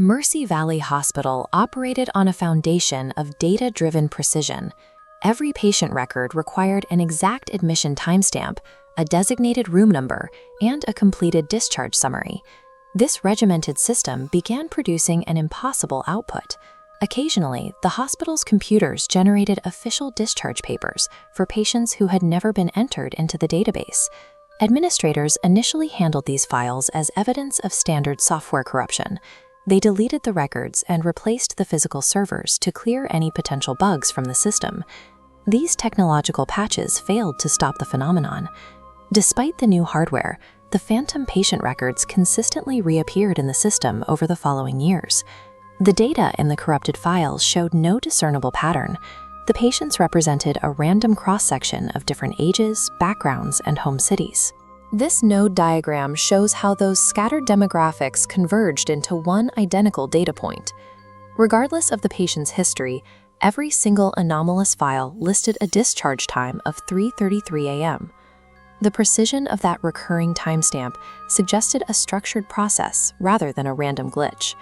Mercy Valley Hospital operated on a foundation of data-driven precision. Every patient record required an exact admission timestamp, a designated room number, and a completed discharge summary. This regimented system began producing an impossible output. Occasionally, the hospital's computers generated official discharge papers for patients who had never been entered into the database. Administrators initially handled these files as evidence of standard software corruption. They deleted the records and replaced the physical servers to clear any potential bugs from the system. These technological patches failed to stop the phenomenon. Despite the new hardware, the phantom patient records consistently reappeared in the system over the following years. The data in the corrupted files showed no discernible pattern. The patients represented a random cross-section of different ages, backgrounds, and home cities. This node diagram shows how those scattered demographics converged into one identical data point. Regardless of the patient's history, every single anomalous file listed a discharge time of 3:33 a.m. The precision of that recurring timestamp suggested a structured process rather than a random glitch.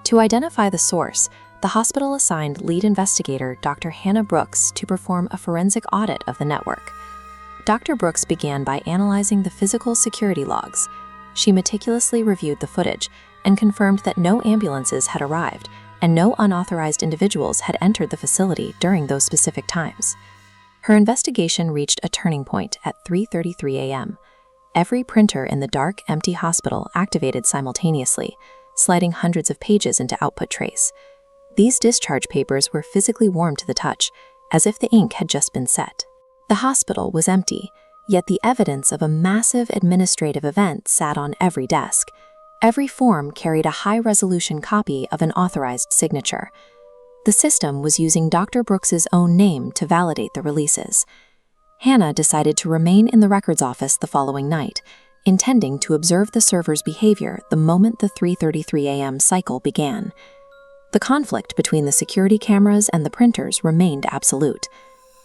To identify the source, the hospital assigned lead investigator Dr. Hannah Brooks to perform a forensic audit of the network. Dr. Brooks began by analyzing the physical security logs. She meticulously reviewed the footage and confirmed that no ambulances had arrived and no unauthorized individuals had entered the facility during those specific times. Her investigation reached a turning point at 3:33 a.m. Every printer in the dark, empty hospital activated simultaneously, sliding hundreds of pages into output trays. These discharge papers were physically warm to the touch, as if the ink had just been set. The hospital was empty, yet the evidence of a massive administrative event sat on every desk. Every form carried a high-resolution copy of an authorized signature. The system was using Dr. Brooks's own name to validate the releases. Hannah decided to remain in the records office the following night, intending to observe the server's behavior the moment the 3:33 a.m. cycle began. The conflict between the security cameras and the printers remained absolute.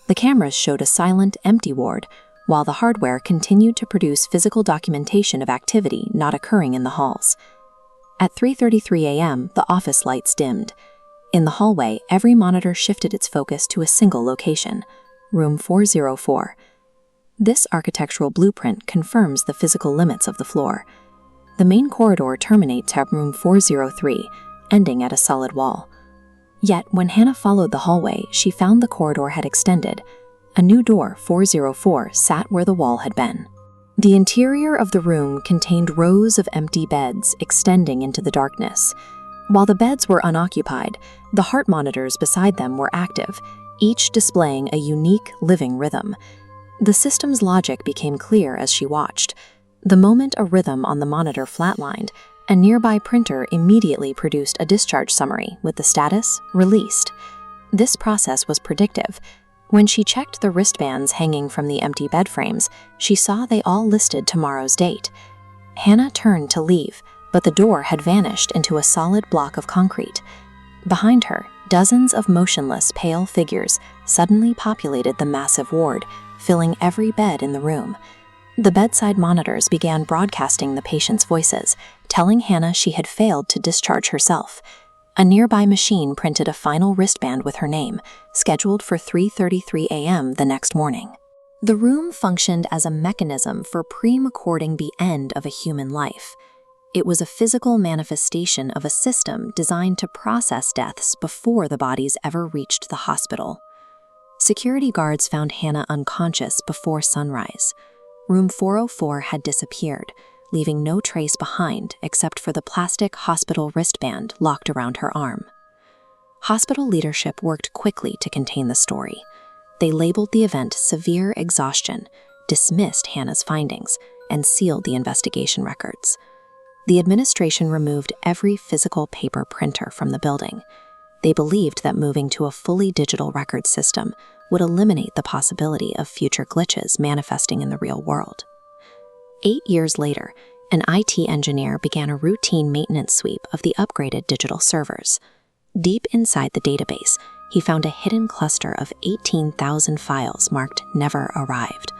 The cameras showed a silent, empty ward, while the hardware continued to produce physical documentation of activity not occurring in the halls. At 3:33 a.m., the office lights dimmed. In the hallway, every monitor shifted its focus to a single location, room 404. This architectural blueprint confirms the physical limits of the floor. The main corridor terminates at room 403, ending at a solid wall. Yet, when Hannah followed the hallway, she found the corridor had extended. A new door, 404, sat where the wall had been. The interior of the room contained rows of empty beds extending into the darkness. While the beds were unoccupied, the heart monitors beside them were active, each displaying a unique, living rhythm. The system's logic became clear as she watched. The moment a rhythm on the monitor flatlined, a nearby printer immediately produced a discharge summary with the status released. This process was predictive. When she checked the wristbands hanging from the empty bed frames, she saw they all listed tomorrow's date. Hannah turned to leave, but the door had vanished into a solid block of concrete. Behind her, dozens of motionless, pale figures suddenly populated the massive ward, filling every bed in the room. The bedside monitors began broadcasting the patient's voices, telling Hannah she had failed to discharge herself. A nearby machine printed a final wristband with her name, scheduled for 3:33 a.m. the next morning. The room functioned as a mechanism for pre-recording the end of a human life. It was a physical manifestation of a system designed to process deaths before the bodies ever reached the hospital. Security guards found Hannah unconscious before sunrise. Room 404 had disappeared, leaving no trace behind except for the plastic hospital wristband locked around her arm. Hospital leadership worked quickly to contain the story. They labeled the event severe exhaustion, dismissed Hannah's findings, and sealed the investigation records. The administration removed every physical paper printer from the building. They believed that moving to a fully digital record system would eliminate the possibility of future glitches manifesting in the real world. 8 years later, an IT engineer began a routine maintenance sweep of the upgraded digital servers. Deep inside the database, he found a hidden cluster of 18,000 files marked Never Arrived.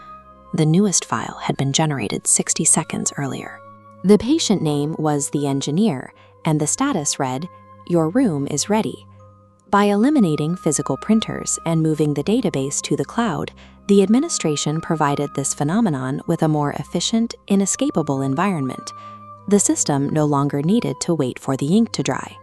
The newest file had been generated 60 seconds earlier. The patient name was the engineer, and the status read, "Your room is ready." By eliminating physical printers and moving the database to the cloud, the administration provided this phenomenon with a more efficient, inescapable environment. The system no longer needed to wait for the ink to dry.